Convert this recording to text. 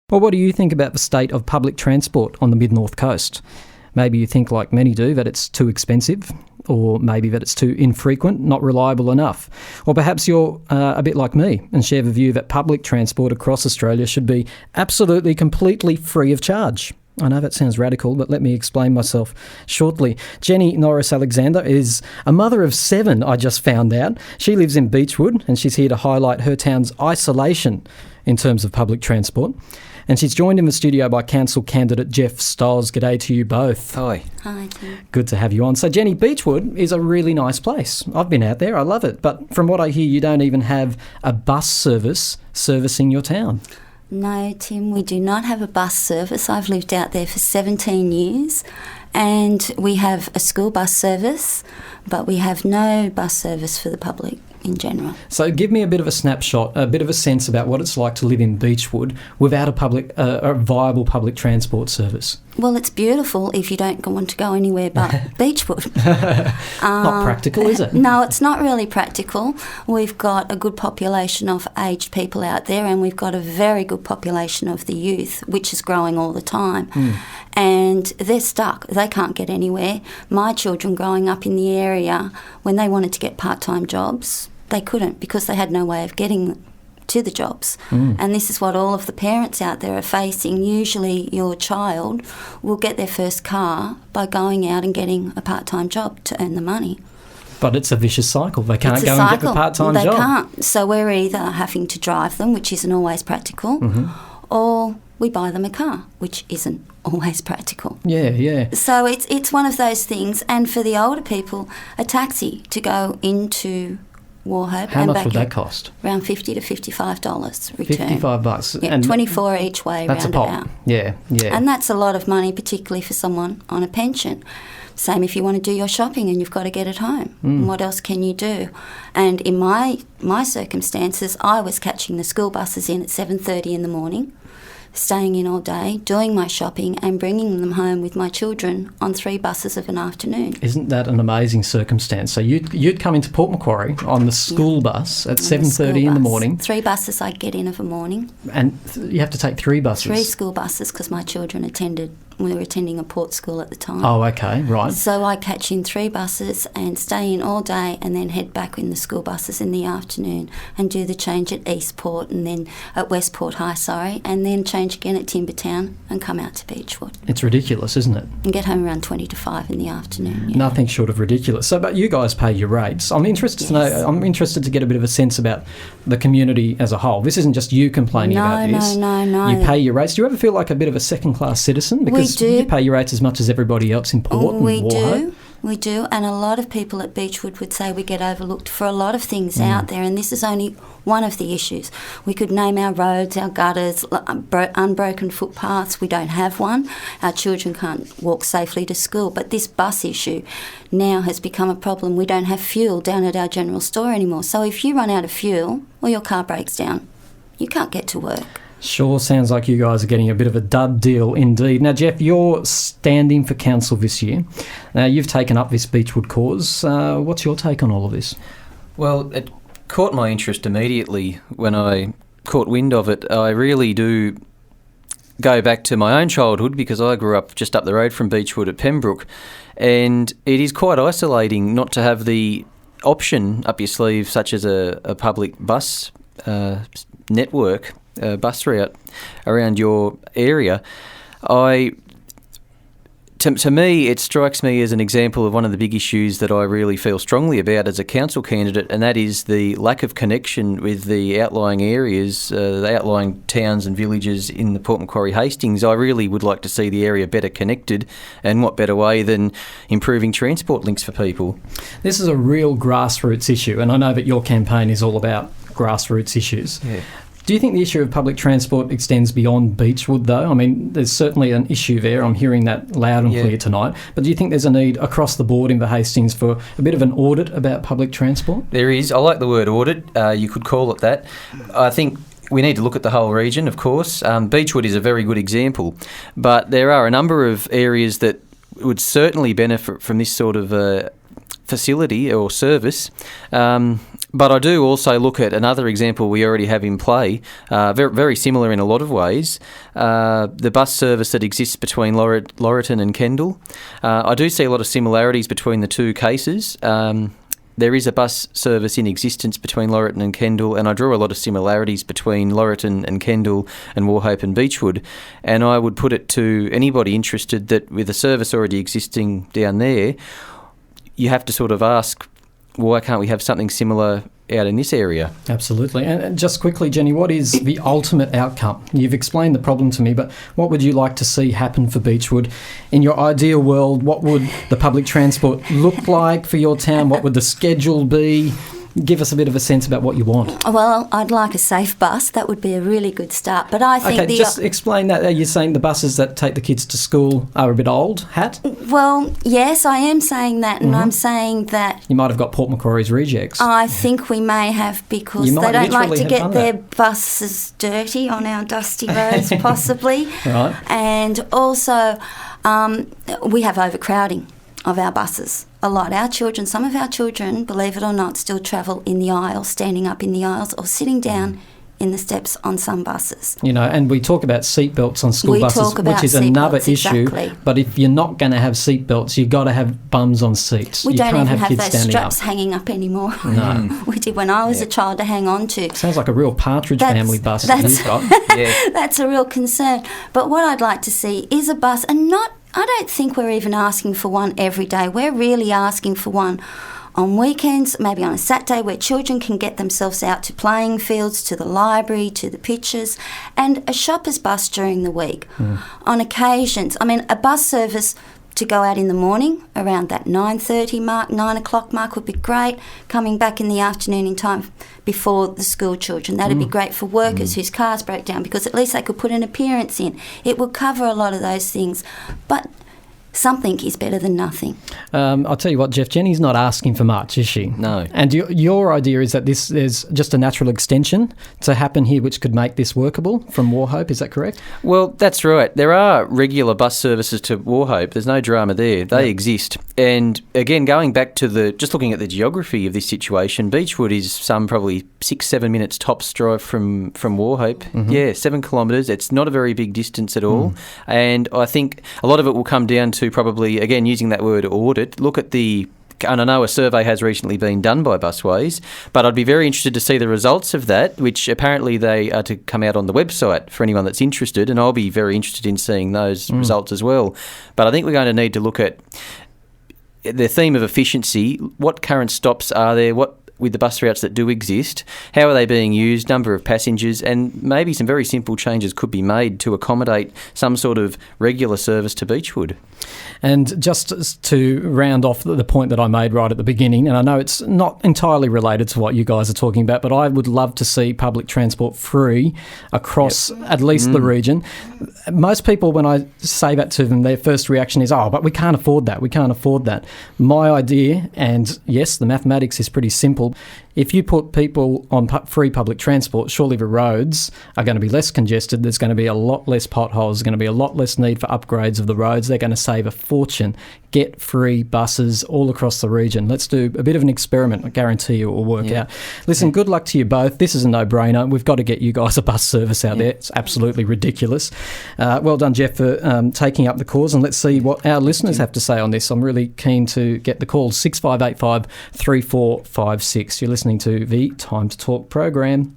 Well, what do you think about the state of public transport on the mid-north coast? Maybe you think, like many do, that it's too expensive, or maybe that it's too infrequent, not reliable enough. Or perhaps you're a bit like me and share the view that public transport across Australia should be absolutely, completely free of charge. I know that sounds radical, but let me explain myself shortly. Jenny Norris-Alexander is a mother of 7, I just found out. She lives in Beechwood, and she's here to highlight her town's isolation in terms of public transport. And she's joined in the studio by council candidate Jeff Stiles. G'day to you both. Hi. Hi, Tim. Good to have you on. So, Jenny, Beechwood is a really nice place. I've been out there. I love it. But from what I hear, you don't even have a bus service servicing your town. No, Tim, we do not have a bus service. I've lived out there for 17 years and we have a school bus service, but we have no bus service for the public in general. So give me a bit of a snapshot, a bit of a sense about what it's like to live in Beechwood without a viable public transport service. Well, it's beautiful if you don't want to go anywhere but Beechwood. Not practical, is it? No, it's not really practical. We've got a good population of aged people out there and we've got a very good population of the youth, which is growing all the time. And they're stuck. They can't get anywhere. My children growing up in the area, when they wanted to get part-time jobs, they couldn't because they had no way of getting to the jobs. And this is what all of the parents out there are facing. Usually your child will get their first car by going out and getting a part-time job to earn the money. But it's a vicious cycle. They can't go and get the part-time job. They can't. So we're either having to drive them, which isn't always practical, or we buy them a car, which isn't always practical. Yeah. So it's one of those things. And for the older people, a taxi to go into Warhope. How much would that cost? Around $50 to $55 return. $55. Yeah, and 24 each way, that's roundabout. Yeah. And that's a lot of money, particularly for someone on a pension. Same if you want to do your shopping and you've got to get it home. What else can you do? And in my circumstances, I was catching the school buses in at 7:30 in the morning, staying in all day, doing my shopping and bringing them home with my children on 3 buses of an afternoon. Isn't that an amazing circumstance? So you'd come into Port Macquarie on the school bus at 7:30 in the morning. 3 buses I'd get in of a morning. And you have to take 3 buses? 3 school buses because my children we were attending a port school at the time. Oh, okay, right. So I catch in 3 buses and stay in all day and then head back in the school buses in the afternoon and do the change at Eastport and then at Westport High, and then change again at Timbertown and come out to Beechwood. It's ridiculous, isn't it? And get home around 20 to 5 in the afternoon. Yeah. Nothing short of ridiculous. So, but you guys pay your rates. I'm interested to know. I'm interested to get a bit of a sense about the community as a whole. This isn't just you complaining about this. No. You pay your rates. Do you ever feel like a bit of a second-class citizen? Because we do. You pay your rates as much as everybody else in Port and Warhope. We do, and a lot of people at Beechwood would say we get overlooked for a lot of things out there, and this is only one of the issues. We could name our roads, our gutters, unbroken footpaths. We don't have one. Our children can't walk safely to school, but this bus issue now has become a problem. We don't have fuel down at our general store anymore. So if you run out of fuel or your car breaks down, you can't get to work. Sure sounds like you guys are getting a bit of a dud deal indeed. Now, Jeff, you're standing for council this year. Now, you've taken up this Beechwood cause. What's your take on all of this? Well, it caught my interest immediately when I caught wind of it. I really do go back to my own childhood because I grew up just up the road from Beechwood at Pembroke, and it is quite isolating not to have the option up your sleeve such as a public bus network, bus route around your area. To me, it strikes me as an example of one of the big issues that I really feel strongly about as a council candidate, and that is the lack of connection with the outlying areas, the outlying towns and villages in the Port Macquarie Hastings. I really would like to see the area better connected, and what better way than improving transport links for people. This is a real grassroots issue, and I know that your campaign is all about grassroots issues. Yeah. Do you think the issue of public transport extends beyond Beechwood, though? I mean, there's certainly an issue there. I'm hearing that loud and clear tonight. But do you think there's a need across the board in the Hastings for a bit of an audit about public transport? There is. I like the word audit. You could call it that. I think we need to look at the whole region, of course. Beechwood is a very good example. But there are a number of areas that would certainly benefit from this sort of facility or service. But I do also look at another example we already have in play, very, very similar in a lot of ways, the bus service that exists between Laurieton and Kendall. I do see a lot of similarities between the two cases. There is a bus service in existence between Laurieton and Kendall, and I draw a lot of similarities between Laurieton and Kendall and Wauchope and Beechwood. And I would put it to anybody interested that with a service already existing down there, you have to sort of ask, why can't we have something similar out in this area? Absolutely. And just quickly, Jenny, what is the ultimate outcome? You've explained the problem to me, but what would you like to see happen for Beechwood? In your ideal world, what would the public transport look like for your town? What would the schedule be? Give us a bit of a sense about what you want. Well, I'd like a safe bus. That would be a really good start. But I think just explain that. Are you saying the buses that take the kids to school are a bit old hat? Well, yes, I am saying that, and I'm saying that... You might have got Port Macquarie's rejects. I think we may have, because they don't like to get their buses dirty on our dusty roads, possibly. Right. And also, we have overcrowding of our buses. A lot. Some of our children, believe it or not, still travel in the aisles, standing up in the aisles or sitting down in the steps on some buses. You know, and we talk about seatbelts on school buses, which is another issue. Exactly. But if you're not going to have seatbelts, you've got to have bums on seats. We don't can't even have kids those standing straps up. hanging up anymore. No. We did when I was a child to hang on to. Sounds like a real Partridge Family bus that you've got. Yeah. That's a real concern. But what I'd like to see is a bus, and I don't think we're even asking for one every day. We're really asking for one on weekends, maybe on a Saturday, where children can get themselves out to playing fields, to the library, to the pictures, and a shopper's bus during the week. On occasions, a bus service to go out in the morning around that 9:30 mark, 9 o'clock mark would be great. Coming back in the afternoon in time before the school children. That'd be great for workers whose cars break down, because at least they could put an appearance in. It would cover a lot of those things. But something is better than nothing. I'll tell you what, Jeff, Jenny's not asking for much, is she? No. And your idea is that there's just a natural extension to happen here which could make this workable from Wauchope, is that correct? Well, that's right. There are regular bus services to Wauchope. There's no drama there. They exist. And again, going back to just looking at the geography of this situation, Beechwood is some probably 6-7 minutes tops drive from Wauchope. Yeah, 7 kilometres. It's not a very big distance at all. And I think a lot of it will come down to probably, again, using that word audit, look at and I know a survey has recently been done by Busways, but I'd be very interested to see the results of that, which apparently they are to come out on the website for anyone that's interested, and I'll be very interested in seeing those results as well. But I think we're going to need to look at the theme of efficiency. What current stops are there? With the bus routes that do exist, how are they being used, number of passengers, and maybe some very simple changes could be made to accommodate some sort of regular service to Beechwood. And just to round off the point that I made right at the beginning, and I know it's not entirely related to what you guys are talking about, but I would love to see public transport free across at least the region. Most people, when I say that to them, their first reaction is, but we can't afford that, we can't afford that. My idea, and yes, the mathematics is pretty simple, if you put people on free public transport, surely the roads are going to be less congested. There's going to be a lot less potholes. There's going to be a lot less need for upgrades of the roads. They're going to save a fortune. Get free buses all across the region. Let's do a bit of an experiment. I guarantee you it will work out. Listen, good luck to you both. This is a no-brainer. We've got to get you guys a bus service out there. It's absolutely ridiculous. Well done, Jeff, for taking up the cause, and let's see what our listeners have to say on this. I'm really keen to get the calls. 6585 3456. You're listening to the Time to Talk program.